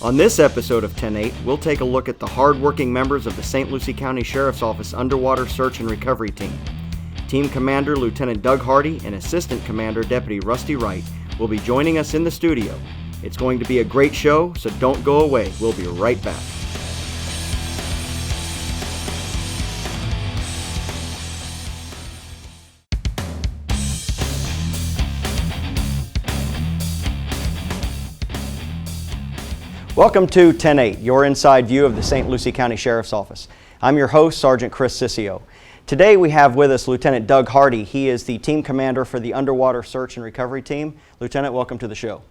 On this episode of 10-8, we'll take a look at the hard-working members of the St. Lucie County Sheriff's Office Underwater Search and Recovery Team. Team Commander Lieutenant Doug Hardy and Assistant Commander Deputy Rusty Wright will be joining us in the studio. It's going to be a great show, so don't go away. We'll be right back. Welcome to 10-8, your inside view of the St. Lucie County Sheriff's Office. I'm your host, Sergeant Chris Ciccio. Today we have with us Lieutenant Doug Hardy. He is the team commander for the Underwater Search and Recovery Team. Lieutenant, welcome to the show.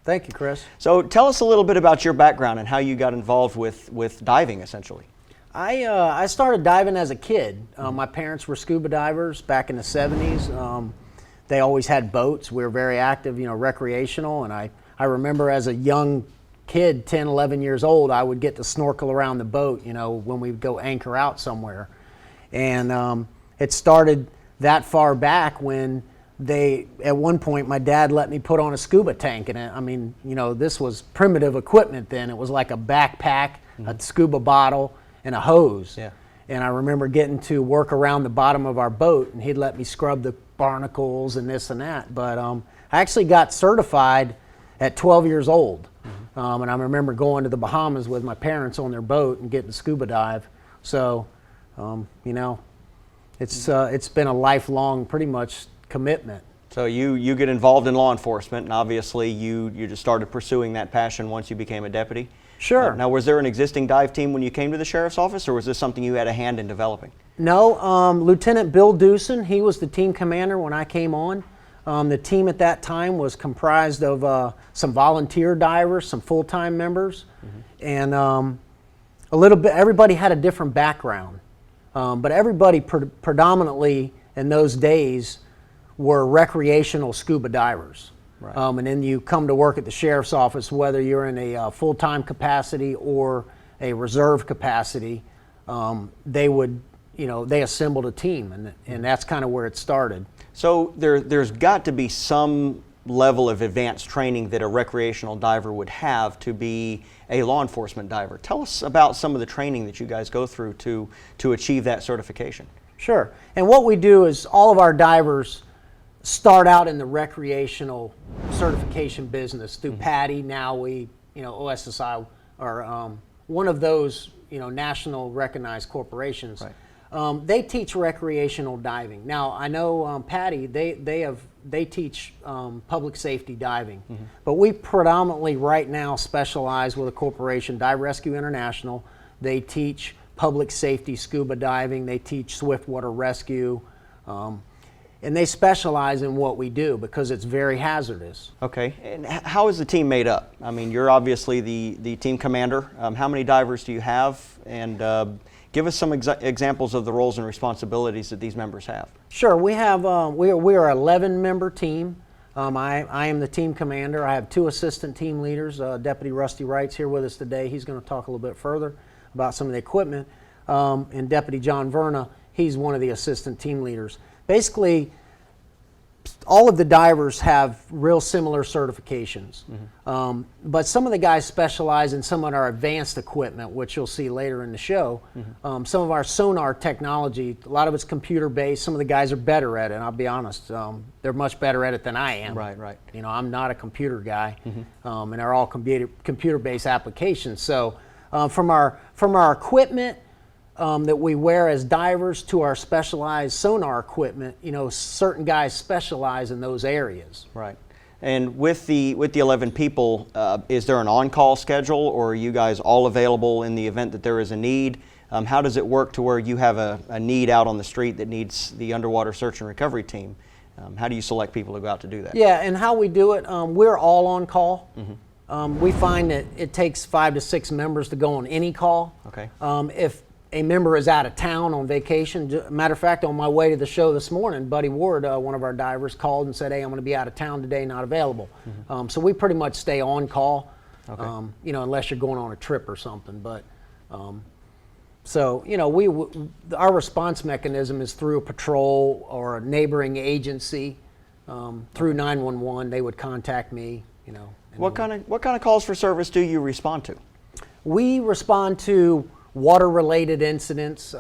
Thank you, Chris. So tell us a little bit about your background and how you got involved with diving, essentially. I started diving as a kid. My parents were scuba divers back in the 70s. They always had boats. We were very active, recreational, and I remember as a young kid, 10, 11 years old, I would get to snorkel around the boat, when we would go anchor out somewhere. And it started that far back when at one point, my dad let me put on a scuba tank. And this was primitive equipment then. It was like a backpack, a scuba bottle, and a hose. Yeah. And I remember getting to work around the bottom of our boat, and he'd let me scrub the barnacles and this and that. But I actually got certified at 12 years old. And I remember going to the Bahamas with my parents on their boat and getting to scuba dive. So, it's been a lifelong, pretty much, commitment. So you get involved in law enforcement, and obviously you just started pursuing that passion once you became a deputy? Sure. Now, was there an existing dive team when you came to the Sheriff's Office, or was this something you had a hand in developing? No, Lieutenant Bill Dewson, he was the team commander when I came on. The team at that time was comprised of some volunteer divers, some full-time members, and a little bit. Everybody had a different background, but everybody predominantly in those days were recreational scuba divers. Right. And then you come to work at the Sheriff's Office, whether you're in a full-time capacity or a reserve capacity, they assembled a team, and that's kind of where it started. So there's got to be some level of advanced training that a recreational diver would have to be a law enforcement diver. Tell us about some of the training that you guys go through to achieve that certification. Sure. And what we do is all of our divers start out in the recreational certification business through PADI, NAUI, OSSI, or one of those national recognized corporations. Right. They teach recreational diving. Now, I know PADI, they teach public safety diving, but we predominantly right now specialize with a corporation, Dive Rescue International. They teach public safety scuba diving. They teach swiftwater rescue, and they specialize in what we do because it's very hazardous. Okay, and how is the team made up? I mean, you're obviously the team commander. How many divers do you have? And give us some examples of the roles and responsibilities that these members have. Sure, we have we are an 11-member team. I am the team commander. I have two assistant team leaders. Deputy Rusty Wright's here with us today. He's going to talk a little bit further about some of the equipment. And Deputy John Verna, he's one of the assistant team leaders. Basically, all of the divers have real similar certifications, but some of the guys specialize in some of our advanced equipment, which you'll see later in the show. Some of our sonar technology, a lot of it's computer-based. Some of the guys are better at it, and I'll be honest, they're much better at it than I am. Right. I'm not a computer guy, and they're all computer-based applications. So from our equipment that we wear as divers to our specialized sonar equipment, certain guys specialize in those areas. Right. And with the 11 people, is there an on-call schedule, or are you guys all available in the event that there is a need? How does it work to where you have a need out on the street that needs the underwater search and recovery team? How do you select people to go out to do that? Yeah, and how we do it, we're all on call. We find that it takes 5 to 6 members to go on any call. Okay. If a member is out of town on vacation. Matter of fact, on my way to the show this morning, Buddy Ward, one of our divers, called and said, "Hey, I'm going to be out of town today, not available." So we pretty much stay on call, unless you're going on a trip or something. But our response mechanism is through a patrol or a neighboring agency. Through 911, they would contact me. you know. And What kind of calls for service do you respond to? we respond to water-related incidents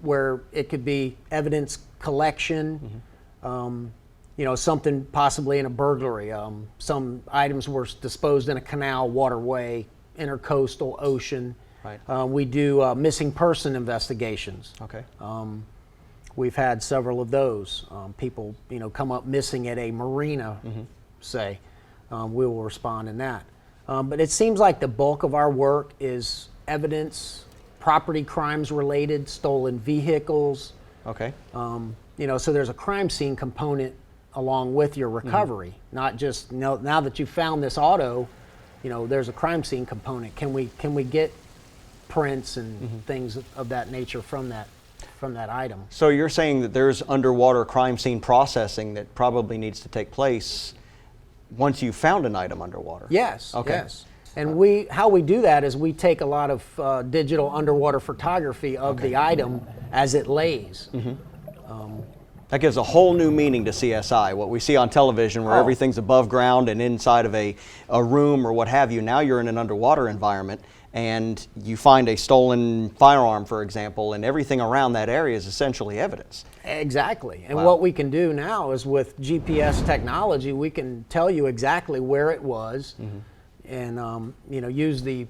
where it could be evidence collection, you know, something possibly in a burglary. Some items were disposed in a canal, waterway, intercoastal, ocean. Right. We do missing person investigations. Okay. We've had several of those. People, you know, come up missing at a marina, say. We will respond in that. But it seems like the bulk of our work is evidence, property crimes related, stolen vehicles. Okay. You know, so there's a crime scene component along with your recovery, not just, you know, now that you found this auto, you know, there's a crime scene component. Can we get prints and things of that nature from that item? So you're saying that there's underwater crime scene processing that probably needs to take place once you've found an item underwater? Yes. Okay. Yes. And how we do that is we take a lot of digital underwater photography of the item as it lays. That gives a whole new meaning to CSI. What we see on television where everything's above ground and inside of a room or what have you, now you're in an underwater environment and you find a stolen firearm, for example, and everything around that area is essentially evidence. Exactly. And Wow. what we can do now is with GPS technology, we can tell you exactly where it was and, you know, use the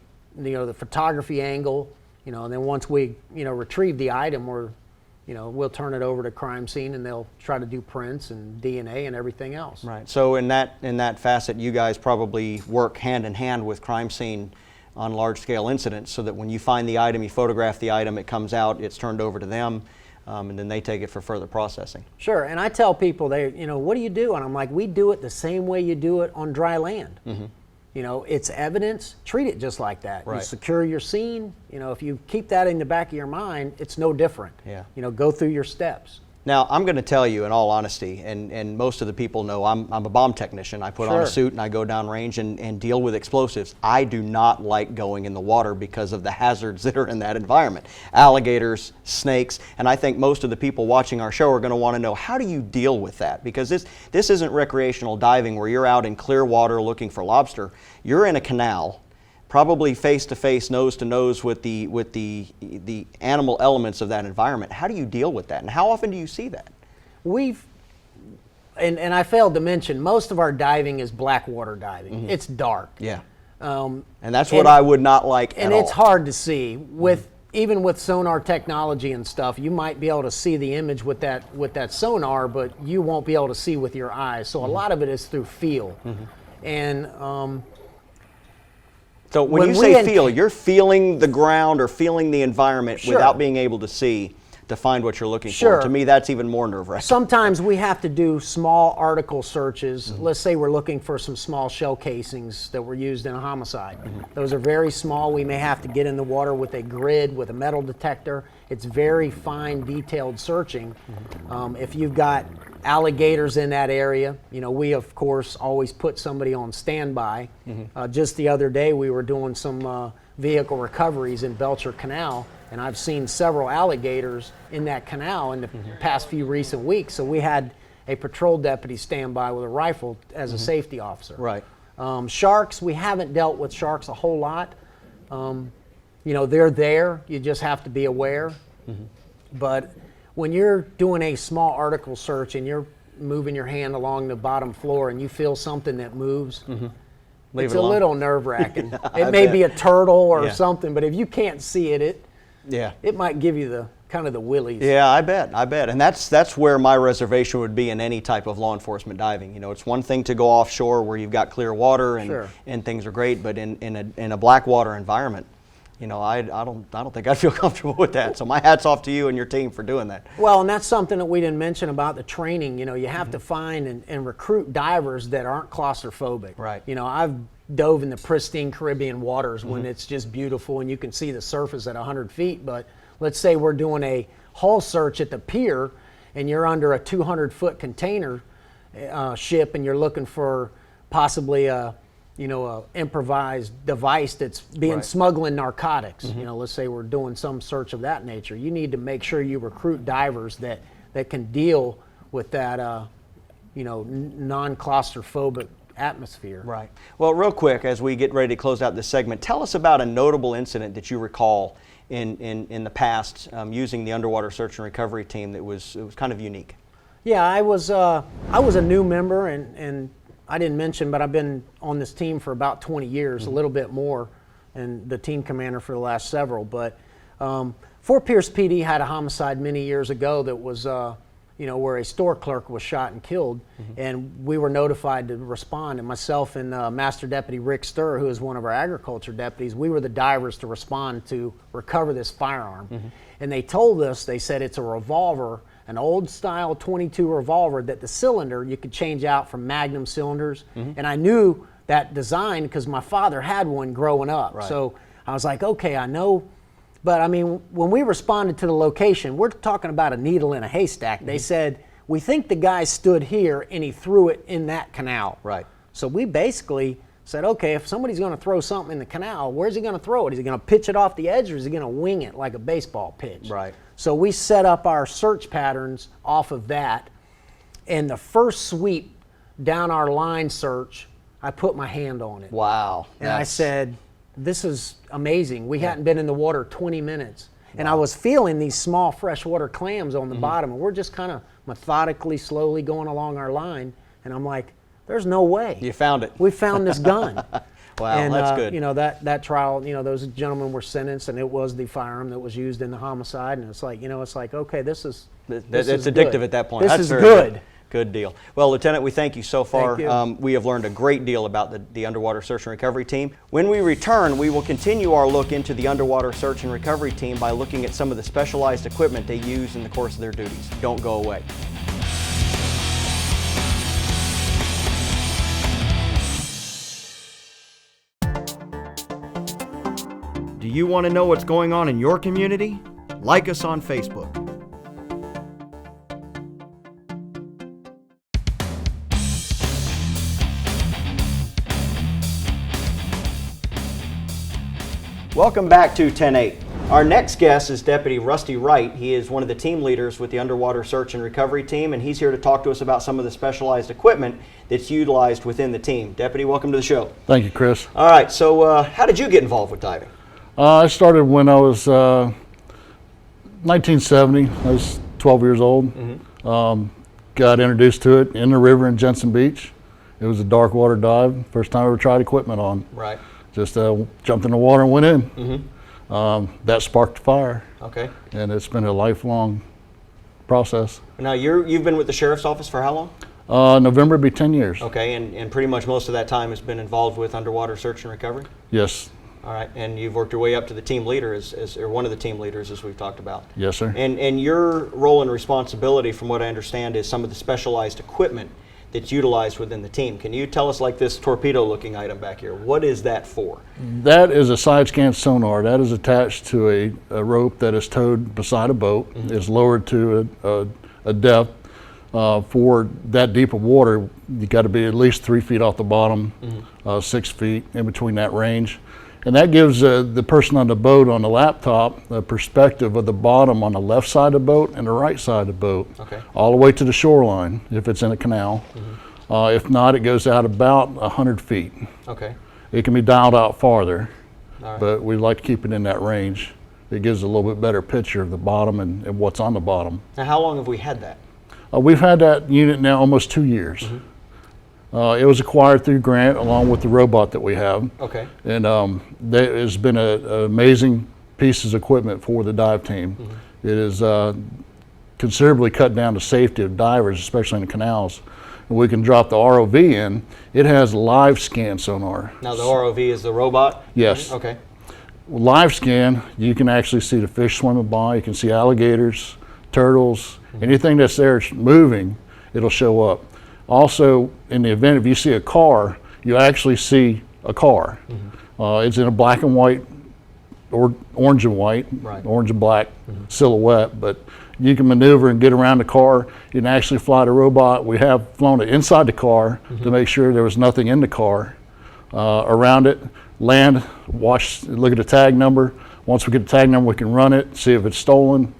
photography angle, you know, and then once we, you know, retrieve the item, we'll turn it over to crime scene and they'll try to do prints and DNA and everything else. Right. So in that facet, you guys probably work hand in hand with crime scene on large-scale incidents so that when you find the item, you photograph the item, it comes out, it's turned over to them, and then they take it for further processing. Sure, and I tell people, what do you do? And I'm like, we do it the same way you do it on dry land. You know, it's evidence, treat it just like that. Right. You secure your scene, you know, if you keep that in the back of your mind, it's no different. Yeah. You know, go through your steps. Now, I'm going to tell you in all honesty, and most of the people know I'm a bomb technician. I put on a Sure. suit and I go down range and deal with explosives. I do not like going in the water because of the hazards that are in that environment. Alligators, snakes, and I think most of the people watching our show are going to want to know, how do you deal with that? Because this isn't recreational diving where you're out in clear water looking for lobster. You're in a canal, probably face to face, nose to nose with the animal elements of that environment. How do you deal with that, and how often do you see that? And I failed to mention, most of our diving is black water diving. It's dark. Yeah. Um, And that's what I would not like and at it's all. hard to see even with sonar technology and stuff. You might be able to see the image with that sonar, but you won't be able to see with your eyes. So a lot of it is through feel. And So when when you we say feel, you're feeling the ground or feeling the environment Sure. without being able to see to find what you're looking Sure. for. To me, that's even more nerve-wracking. sometimes we have to do small article searches. Let's say we're looking for some small shell casings that were used in a homicide. Those are very small. We may have to get in the water with a grid, with a metal detector. It's very fine, detailed searching. If you've got alligators in that area, you know, we of course always put somebody on standby. Just the other day we were doing some vehicle recoveries in Belcher Canal, and I've seen several alligators in that canal in the past few recent weeks. So we had a patrol deputy stand by with a rifle as a safety officer. Right. Sharks, we haven't dealt with sharks a whole lot. You know, they're there. You just have to be aware. But when you're doing a small article search and you're moving your hand along the bottom floor and you feel something that moves, Leave it's it a alone. little nerve-wracking. I It may bet. be a turtle or Yeah. something, but if you can't see it, Yeah. it might give you the kind of the willies. Yeah, I bet. And that's where my reservation would be in any type of law enforcement diving. You know, it's one thing to go offshore where you've got clear water and Sure. and things are great, but in a black water environment, you know, I don't think I'd feel comfortable with that. So my hat's off to you and your team for doing that. Well, and that's something that we didn't mention about the training. You know, you have to find and recruit divers that aren't claustrophobic. Right. You know, I've dove in the pristine Caribbean waters when it's just beautiful and you can see the surface at 100 feet. But let's say we're doing a hull search at the pier and you're under a 200-foot container ship and you're looking for possibly a improvised device that's being Right. smuggling narcotics. You know, let's say we're doing some search of that nature. You need to make sure you recruit divers that can deal with that, non-claustrophobic atmosphere. Right. Well, real quick, as we get ready to close out this segment, tell us about a notable incident that you recall in the past using the underwater search and recovery team that was kind of unique. Yeah, I was a new member, and I didn't mention, but I've been on this team for about 20 years, a little bit more, and the team commander for the last several. But Fort Pierce PD had a homicide many years ago that was, where a store clerk was shot and killed, and we were notified to respond. And myself and Master Deputy Rick Sturr, who is one of our agriculture deputies, we were the divers to respond to recover this firearm. And they told us, they said it's a revolver, an old style 22 revolver that the cylinder you could change out from Magnum cylinders. And I knew that design because my father had one growing up. Right. So I was like, okay, I know. But I mean, when we responded to the location, we're talking about a needle in a haystack. They said, we think the guy stood here and he threw it in that canal. Right. So we basically said, okay, if somebody's going to throw something in the canal, where's he going to throw it? Is he going to pitch it off the edge, or is he going to wing it like a baseball pitch? Right. So we set up our search patterns off of that. And the first sweep down our line search, I put my hand on it. Wow. And I said, this is amazing. We hadn't been in the water 20 minutes. And I was feeling these small freshwater clams on the bottom, and we're just kind of methodically, slowly going along our line. And I'm like, there's no way. You found it. We found this gun. Wow, and, that's good. That trial, those gentlemen were sentenced, and it was the firearm that was used in the homicide. And it's like, okay, this is It's addictive good. at that point. This That's is very good. Good deal. Well, Lieutenant, we thank you so far. Thank you. We have learned a great deal about the underwater search and recovery team. When we return, we will continue our look into the underwater search and recovery team by looking at some of the specialized equipment they use in the course of their duties. Don't go away. Do you want to know what's going on in your community? Like us on Facebook. Welcome back to 10-8. Our next guest is Deputy Rusty Wright. He is one of the team leaders with the Underwater Search and Recovery Team, and he's here to talk to us about some of the specialized equipment that's utilized within the team. Deputy, welcome to the show. Thank you, Chris. All right, so how did you get involved with diving? I started when I was 1970. I was 12 years old. Got introduced to it in the river in Jensen Beach. It was a dark water dive. First time I ever tried equipment on. Right. Just jumped in the water and went in. That sparked the fire. Okay. And it's been a lifelong process. Now, you've been with the Sheriff's Office for how long? November would be 10 years. Okay, and pretty much most of that time has been involved with underwater search and recovery? Yes. All right, and you've worked your way up to the team leader, or one of the team leaders, as we've talked about. Yes, sir. And your role and responsibility, from what I understand, is some of the specialized equipment that's utilized within the team. Can you tell us, like this torpedo-looking item back here, what is that for? That is a side scan sonar. That is attached to a rope that is towed beside a boat. It's lowered to a depth. For that deep of water, you got to be at least 3 feet off the bottom, 6 feet in between that range. And that gives the person on the boat on the laptop a perspective of the bottom on the left side of the boat and the right side of the boat, all the way to the shoreline if it's in a canal. If not, it goes out about 100 feet. Okay. It can be dialed out farther, but we like to keep it in that range. It gives a little bit better picture of the bottom and what's on the bottom. Now, how long have we had that? We've had that unit now almost 2 years. It was acquired through grant along with the robot that we have. Okay. And that has been an amazing piece of equipment for the dive team. It has considerably cut down the safety of divers, especially in the canals. And we can drop the ROV in. It has live scan sonar. Now, the ROV is the robot? Yes. Okay. Live scan, you can actually see the fish swimming by. You can see alligators, turtles, anything that's there moving, it'll show up. Also, in the event if you see a car, you actually see a car. It's in a black and white, or orange and white, orange and black silhouette, but you can maneuver and get around the car. You can actually fly the robot. We have flown it inside the car to make sure there was nothing in the car around it. Land, watch, look at the tag number. Once we get the tag number, we can run it, see if it's stolen,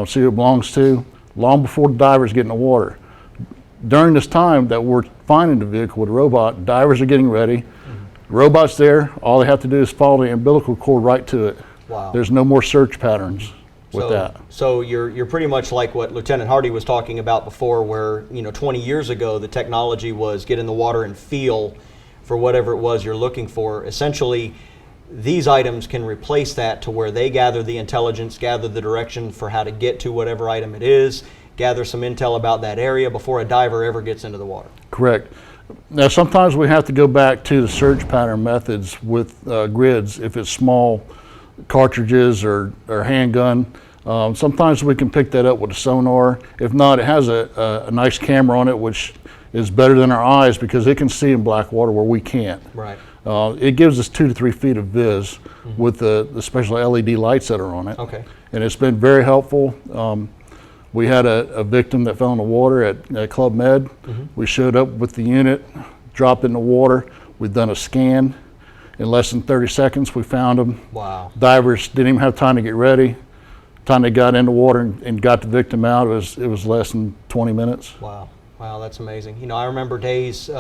see who it belongs to, long before the divers get in the water. During this time that we're finding the vehicle with a robot. Divers are getting ready. Robot's there. All they have to do is follow the umbilical cord right to it. Wow. There's no more search patterns with that. So you're pretty much like what Lieutenant Hardy was talking about before, where 20 years ago the technology was get in the water and feel for whatever it was you're looking for. Essentially, these items can replace that to where they gather the intelligence, gather the direction for how to get to whatever item it is, gather some intel about that area before a diver ever gets into the water. Correct. Now, sometimes we have to go back to the search pattern methods with grids if it's small cartridges or handgun. Sometimes we can pick that up with a sonar. If not, it has a nice camera on it, which is better than our eyes because it can see in black water where we can't. Right. It gives us 2 to 3 feet of viz with the special LED lights that are on it. Okay. And it's been very helpful. We had a victim that fell in the water at Club Med. We showed up with the unit, dropped in the water. We'd done a scan. In less than 30 seconds, we found them. Wow. Divers didn't even have time to get ready. Time they got in the water and got the victim out, it was less than 20 minutes. Wow. Wow, that's amazing. I remember days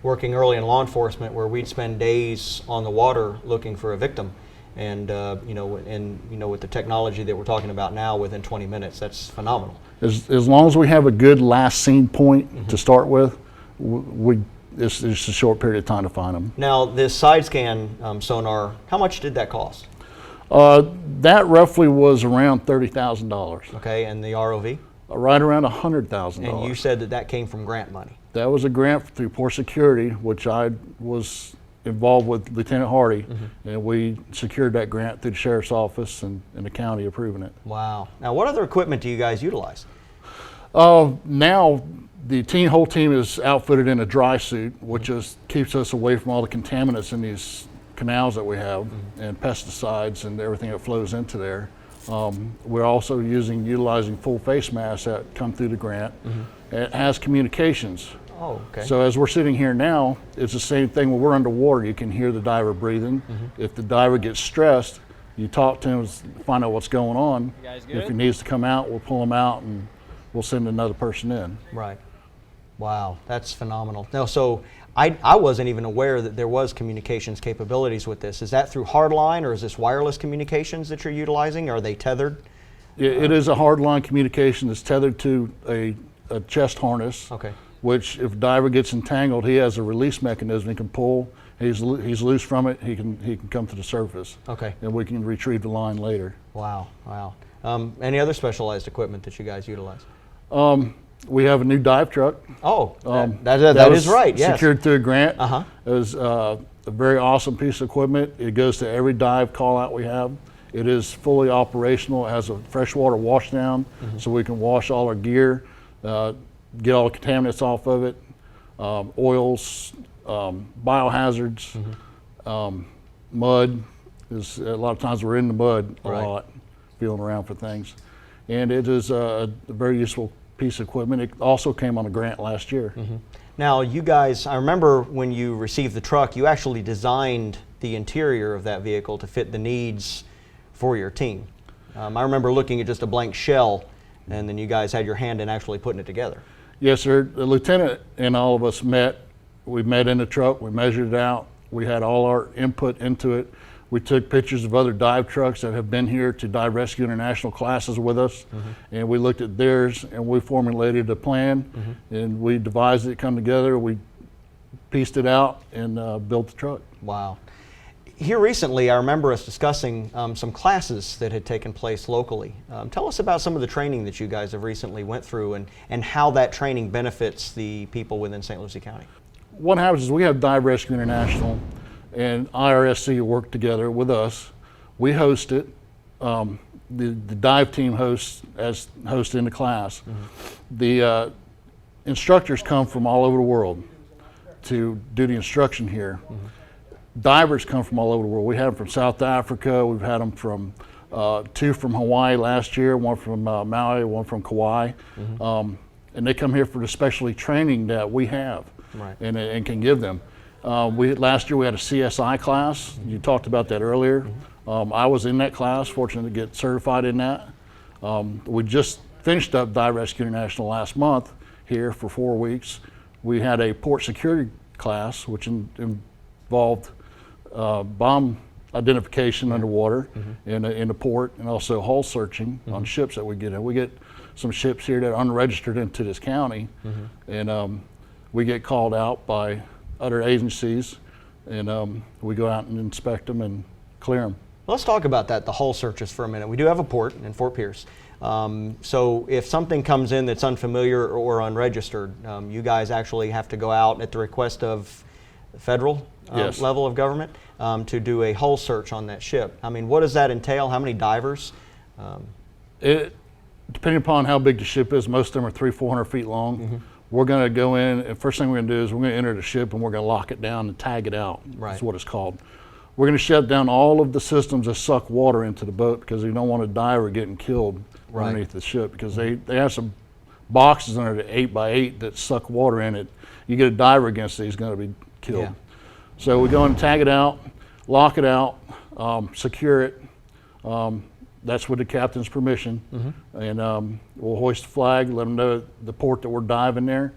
working early in law enforcement where we'd spend days on the water looking for a victim. And with the technology that we're talking about now, within 20 minutes, that's phenomenal. As long as we have a good last scene point to start with, it's just a short period of time to find them. Now, this side scan sonar, how much did that cost? That roughly was around $30,000. Okay, and the ROV? Right around $100,000. And you said that came from grant money. That was a grant through Port Security, which I was involved with Lieutenant Hardy, and we secured that grant through the Sheriff's Office and the county approving it. Wow. Now, what other equipment do you guys utilize? Now, the whole team is outfitted in a dry suit, which keeps us away from all the contaminants in these canals that we have and pesticides and everything that flows into there. We're also utilizing full face masks that come through the grant. It has communications. Oh, okay. So as we're sitting here now, it's the same thing when we're underwater. You can hear the diver breathing. If the diver gets stressed, you talk to him, find out what's going on. If he needs to come out, we'll pull him out and we'll send another person in. Right. Wow, that's phenomenal. Now, so I wasn't even aware that there was communications capabilities with this. Is that through hardline or is this wireless communications that you're utilizing? Are they tethered? It is a hardline communication that's tethered to a chest harness. Okay. Which if a diver gets entangled, he has a release mechanism he can pull. He's loose from it, he can come to the surface. Okay. And we can retrieve the line later. Wow, wow. Any other specialized equipment that you guys utilize? We have a new dive truck. Oh, that is right, yes. Secured through a grant. It was a very awesome piece of equipment. It goes to every dive call out we have. It is fully operational. It has a freshwater wash down, so we can wash all our gear, get all the contaminants off of it, oils, biohazards, mud. A lot of times we're in the mud a lot, feeling around for things. And it is a very useful piece of equipment. It also came on a grant last year. Now, you guys, I remember when you received the truck, you actually designed the interior of that vehicle to fit the needs for your team. I remember looking at just a blank shell, and then you guys had your hand in actually putting it together. Yes, sir. The lieutenant and all of us met. We met in the truck. We measured it out. We had all our input into it. We took pictures of other dive trucks that have been here to Dive Rescue International classes with us, and we looked at theirs, and we formulated a plan, and we devised it, come together. We pieced it out and built the truck. Wow. Here recently, I remember us discussing some classes that had taken place locally. Tell us about some of the training that you guys have recently went through and how that training benefits the people within St. Lucie County. What happens is we have Dive Rescue International and IRSC work together with us. We host it. The dive team hosts in the class. The instructors come from all over the world to do the instruction here. Divers come from all over the world. We had them from South Africa. We've had them from 2 from Hawaii last year, 1 from Maui, 1 from Kauai. And they come here for the specialty training that we have and can give them. Last year we had a CSI class. You talked about that earlier. I was in that class, fortunate to get certified in that. We just finished up Dive Rescue International last month here for 4 weeks. We had a port security class, which involved bomb identification underwater in the port, and also hull searching on ships that we get in. We get some ships here that are unregistered into this county, and we get called out by other agencies, and we go out and inspect them and clear them. Let's talk about that, the hull searches for a minute. We do have a port in Fort Pierce. So if something comes in that's unfamiliar or unregistered, you guys actually have to go out at the request of the federal Yes. level of government to do a hull search on that ship. I mean, what does that entail? How many divers? Depending upon how big the ship is, most of them are 300-400 feet long. We're going to go in, and first thing we're going to do is we're going to enter the ship and we're going to lock it down and tag it out. Right. That's what it's called. We're going to shut down all of the systems that suck water into the boat, because we don't want a diver getting killed Right. underneath the ship, because they have some boxes under the 8x8 that suck water in it. You get a diver against it, he's going to be killed. Yeah. So we go and tag it out, lock it out, secure it. That's with the captain's permission. And we'll hoist the flag, let them know the port that we're diving there.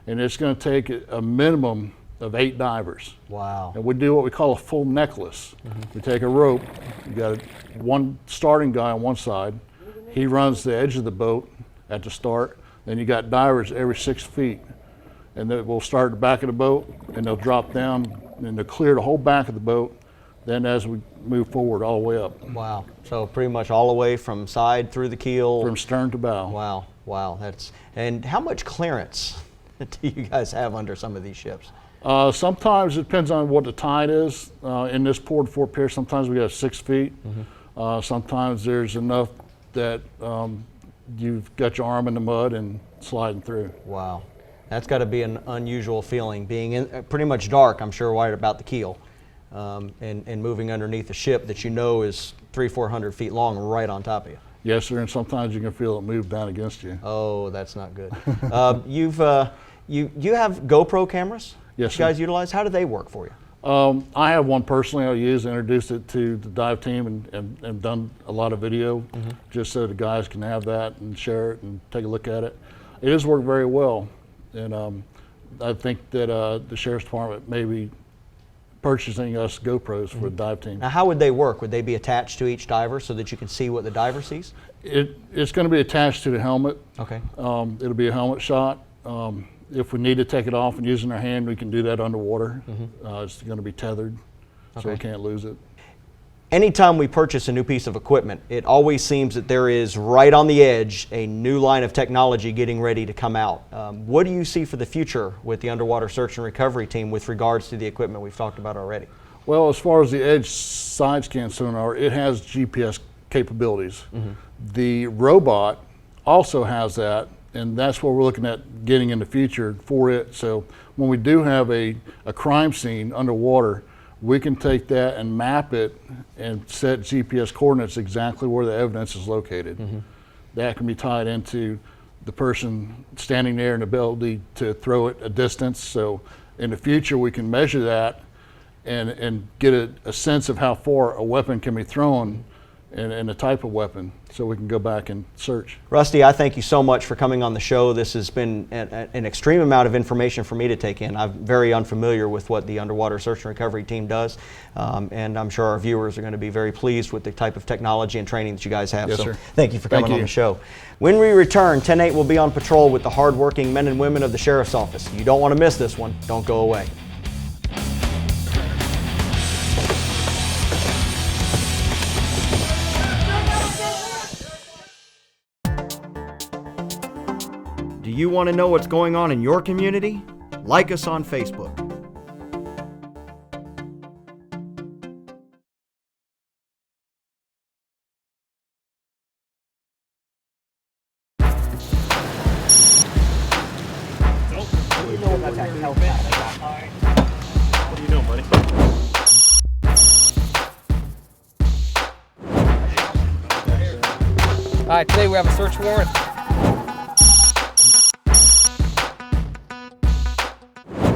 And it's going to take a minimum of 8 divers. Wow. And we do what we call a full necklace. We take a rope, you got one starting guy on one side, he runs the edge of the boat at the start, then you got divers every 6 feet. And then we'll start at the back of the boat, and they'll drop down, and they'll clear the whole back of the boat. Then as we move forward, all the way up. Wow. So pretty much all the way from side through the keel. From stern to bow. Wow. Wow. And how much clearance do you guys have under some of these ships? Sometimes it depends on what the tide is. In this port, Fort Pierce, sometimes we have 6 feet. Sometimes there's enough that you've got your arm in the mud and sliding through. Wow. That's got to be an unusual feeling, being in, pretty much dark, I'm sure, right about the keel, and moving underneath a ship that you know is 300-400 feet long right on top of you. Yes, sir, and sometimes you can feel it move down against you. Oh, that's not good. You have GoPro cameras? Yes, you sir. guys utilize? How do they work for you? I have one personally I use, introduced it to the dive team, and done a lot of video just so the guys can have that and share it and take a look at it. It has worked very well, and I think that the Sheriff's Department may be purchasing us GoPros for the dive team. Now, how would they work? Would they be attached to each diver so that you can see what the diver sees? It's going to be attached to the helmet. Okay. It'll be a helmet shot. If we need to take it off and using our hand, we can do that underwater. It's going to be tethered, so we can't lose it. Anytime we purchase a new piece of equipment, it always seems that there is, right on the edge, a new line of technology getting ready to come out. What do you see for the future with the Underwater Search and Recovery Team with regards to the equipment we've talked about already? Well, as far as the Edge side scan sonar, it has GPS capabilities. The robot also has that, and that's what we're looking at getting in the future for it. So when we do have a crime scene underwater, we can take that and map it and set GPS coordinates exactly where the evidence is located. That can be tied into the person standing there and the ability to throw it a distance. So in the future, we can measure that and get a sense of how far a weapon can be thrown and the type of weapon, so we can go back and search. Rusty, I thank you so much for coming on the show. This has been an extreme amount of information for me to take in. I'm very unfamiliar with what the Underwater Search and Recovery Team does, and I'm sure our viewers are going to be very pleased with the type of technology and training that you guys have. Yes, so sir. Thank you for coming Thank on you. the show. When we return, 10-8 will be on patrol with the hardworking men and women of the Sheriff's Office. You don't want to miss this one. Don't go away. Do you want to know what's going on in your community? Like us on Facebook. What are you doing, buddy? All right, today we have a search warrant.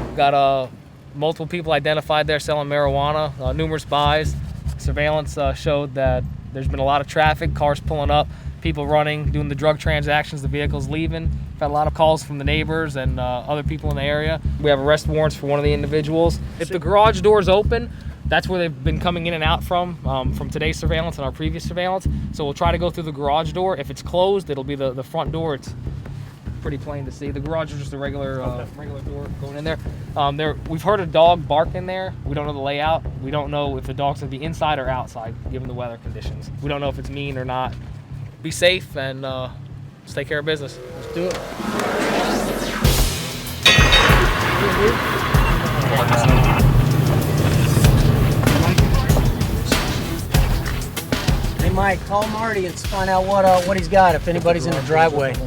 We've got multiple people identified there selling marijuana, numerous buys. Surveillance showed that there's been a lot of traffic, cars pulling up, people running, doing the drug transactions, the vehicles leaving. We've had a lot of calls from the neighbors and other people in the area. We have arrest warrants for one of the individuals. If the garage door's open, that's where they've been coming in and out from today's surveillance and our previous surveillance. So we'll try to go through the garage door. If it's closed, it'll be the front door. It's pretty plain to see. The garage is just a regular door going in there. We've heard a dog bark in there. We don't know the layout. We don't know if the dog's gonna be inside or outside, given the weather conditions. We don't know if it's mean or not. Be safe and let's take care of business. Let's do it. Hey Mike, call Marty and find out what he's got, if anybody's in the driveway. 2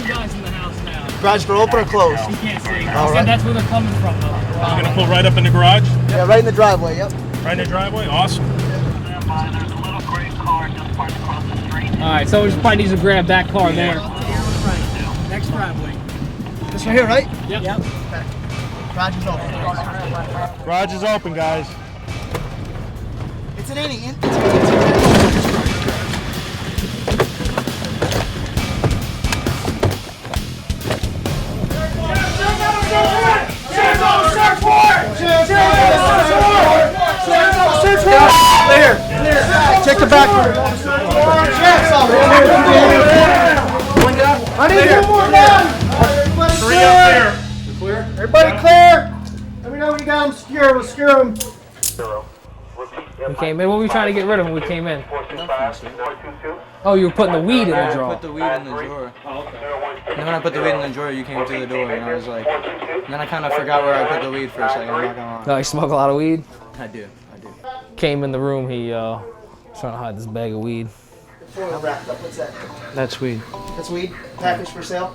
guys in the house now. Garage door open or closed? You can't see. All right. That's where they're coming from though. You're gonna pull right up in the garage? Yeah, right in the driveway, yep. Right in the driveway? Awesome. All right, so we just probably need to grab that car there. Next driveway. This one here, right? Yep. Garage is open. Garage is open, guys. It's an 80. Clear. Check the back. I need 2 more down. 3 up there. Everybody clear. Let me know when you got them secure. We'll secure them. We came in. What were we trying to get rid of when we came in? Oh, you were putting the weed in the I drawer. put the weed in the drawer. And then when I put the weed in the drawer, you came through the door, and I was like, and then I kind of forgot where I put the weed for a second. I'm not gonna lie. No, you smoke a lot of weed? I do. Came in the room, he was trying to hide this bag of weed. Wrapped up. What's that? That's weed. That's weed. Package for sale.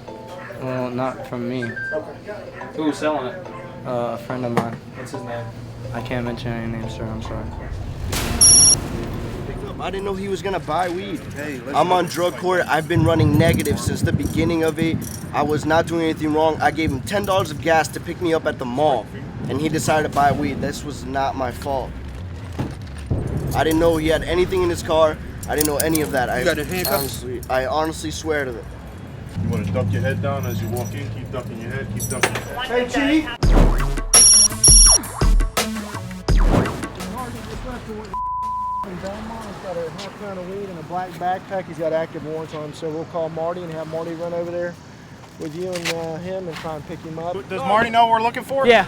Well, not from me. Who's selling it? A friend of mine. What's his name? I can't mention any names, sir. I'm sorry. I didn't know he was gonna buy weed. I'm on drug court. I've been running negative since the beginning of it. I was not doing anything wrong. I gave him $10 of gas to pick me up at the mall, and he decided to buy weed. This was not my fault. I didn't know he had anything in his car. I didn't know any of that. I honestly swear to it. You want to duck your head down as you walk in? Keep ducking your head. Keep ducking your head. Hey, Chief. Belmont's got a half-pound of weed in a black backpack. He's got active warrants on him, so we'll call Marty and have Marty run over there with you and him and try and pick him up. Does Marty know what we're looking for? Yeah.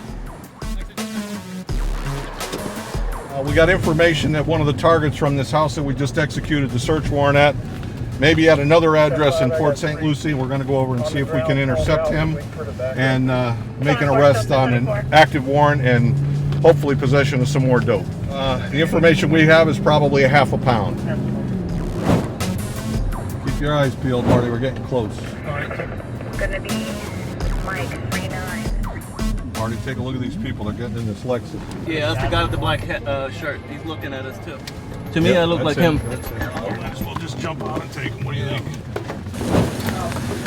We got information that one of the targets from this house that we just executed the search warrant at maybe at another address in Port St. Lucie. We're going to go over and see if we can intercept him and make an arrest on an active warrant and hopefully possession of some more dope. The information we have is probably a half a pound. Keep your eyes peeled, Marty. We're getting close. Gonna be Mike 39. Marty, take a look at these people. They're getting in this Lexus. Yeah, that's the guy with the black shirt. He's looking at us too. To me, I look like him. We'll just jump on and take him. What do you think?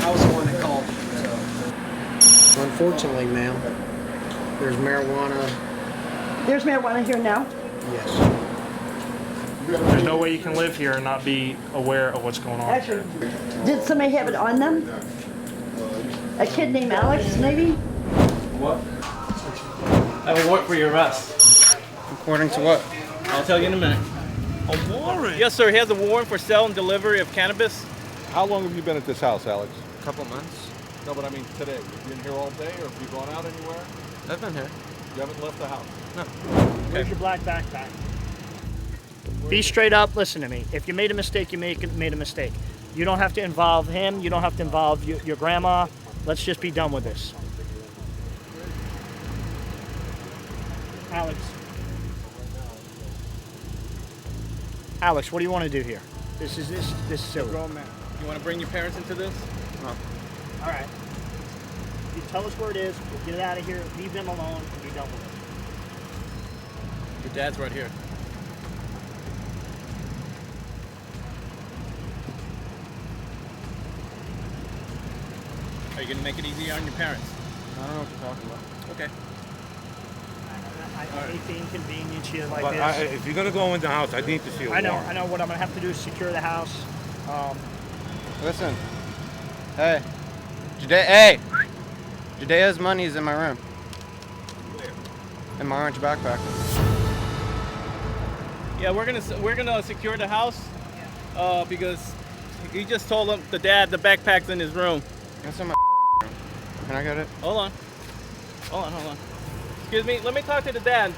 I was the one that called. Unfortunately, ma'am, there's marijuana. There's marijuana here now. Yes. There's no way you can live here and not be aware of what's going on. Actually, did somebody have it on them? A kid named Alex, maybe? What? I have a warrant for your arrest. According to what? I'll tell you in a minute. A warrant? Yes, sir. He has a warrant for sale and delivery of cannabis. How long have you been at this house, Alex? A couple months. No, but I mean today. Have you been here all day, or have you gone out anywhere? I've been here. You haven't left the house? No. Where's your black backpack? Be straight up, listen to me. If you made a mistake, you made a mistake. You don't have to involve him, you don't have to involve your grandma. Let's just be done with this. Alex. Alex, what do you want to do here? This is silly. You want to bring your parents into this? No. All right. You tell us where it is, we'll get it out of here, leave them alone, and be done with it. Your dad's right here. Are you going to make it easier on your parents? I don't know what you're talking about. Okay. I hate to inconvenience you like But this. if you're going to go in the house, I need to see a warrant. I know. What I'm going to have to do is secure the house. Listen. Hey. Hey! Judea's money is in my room. In my orange backpack. Yeah, we're gonna secure the house because he just told him the backpack's in his room. That's in my room. Can I get it? Hold on. Excuse me, let me talk to the dad.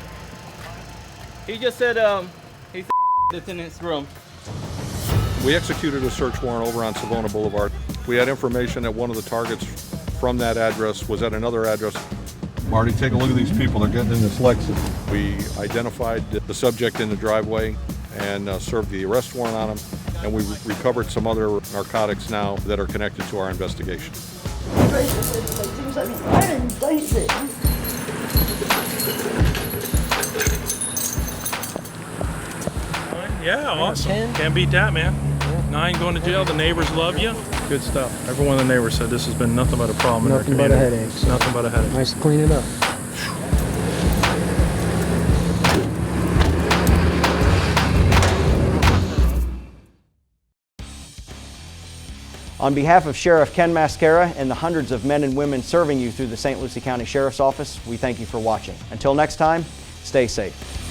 He just said it's in his room. We executed a search warrant over on Savona Boulevard. We had information that one of the targets from that address was at another address. Marty, take a look at these people. They're getting in this Lexus. We identified the subject in the driveway and served the arrest warrant on him. And we recovered some other narcotics now that are connected to our investigation. Yeah, awesome. Can't beat that, man. 9 going to jail. The neighbors love you. Good stuff. Every one of the neighbors said this has been nothing but a problem in our community. Nothing but a headache. Nothing but a headache. Nice to clean it up. On behalf of Sheriff Ken Mascara and the hundreds of men and women serving you through the St. Lucie County Sheriff's Office, we thank you for watching. Until next time, stay safe.